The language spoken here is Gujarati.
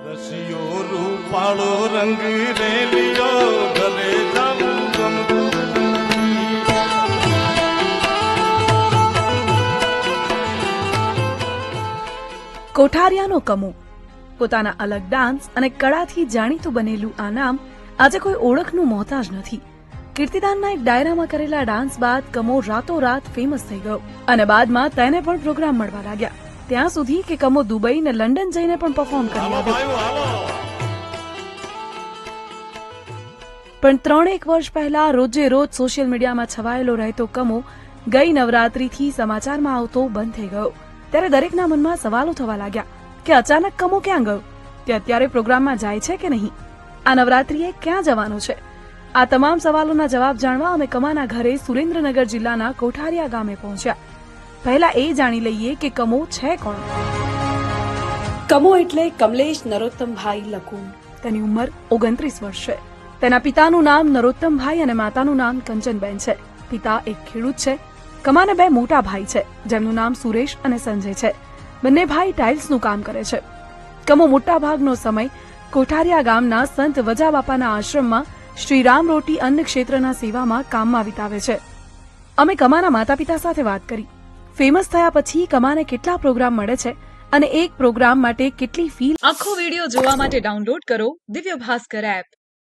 રસિયો રૂપાળો રંગ રેલિયો ઘરે જાવું ગમતું કોઠારિયાનો કમો પોતાના અલગ ડાન્સ અને કળાથી જાણીતું બનેલું આ નામ આજે કોઈ ઓળખનું મોહતાજ નથી. કીર્તિદાનના એક ડાયરામાં કરેલા ડાન્સ બાદ કમો રાતોરાત ફેમસ થઈ ગયો અને બાદમાં તેને પણ પ્રોગ્રામ મળવા લાગ્યા. ત્યાં સુધી કે કમો દુબઈ ને લંડન જઈને પણ પરફોર્મ કરી આવ્યો. પણ 3-1 વર્ષ પહેલા રોજે રોજ સોશિયલ મીડિયામાં છવાયેલો રહેતો કમો ગઈ નવરાત્રીથી સમાચારમાં આવતો બંધ થઈ ગયો. ત્યારે દરેકના મનમાં સવાલો થવા લાગ્યા કે અચાનક કમો ક્યાં ગયો, તે અત્યારે પ્રોગ્રામમાં જાય છે કે નહીં, આ નવરાત્રીએ ક્યાં જવાનો છે? આ તમામ સવાલોના જવાબ જાણવા અમે કમાના ઘરે સુરેન્દ્રનગર જિલ્લાના કોઠારિયા ગામે પહોંચ્યા. પહેલા એ જાણી લઈએ કે કમો છે કોણ. કમો એટલે કમલેશ નરોત્તમભાઈ લકુમ. તેની ઉંમર 29 વર્ષ છે. તેના પિતાનું નામ નરોત્તમભાઈ અને માતાનું નામ કંચનબેન છે. પિતા એક ખેડૂત છે. કમાને 2 મોટા ભાઈ છે જેમનું નામ સુરેશ અને સંજય છે. બંને ભાઈ ટાઇલ્સનું કામ કરે છે. કમો મોટા ભાગનો સમય કોઠારિયા ગામના સંત વજાબાપાના આશ્રમમાં શ્રીરામ રોટી અન્ન ક્ષેત્રના સેવામાં કામમાં વિતાવે છે. અમે કમાના માતા પિતા સાથે વાત કરી. ફેમસ થયા પછી કમાને કેટલા પ્રોગ્રામ મળે છે અને એક પ્રોગ્રામ માટે કેટલી ફી. આખો વિડીયો જોવા માટે ડાઉનલોડ કરો દિવ્ય ભાસ્કર એપ.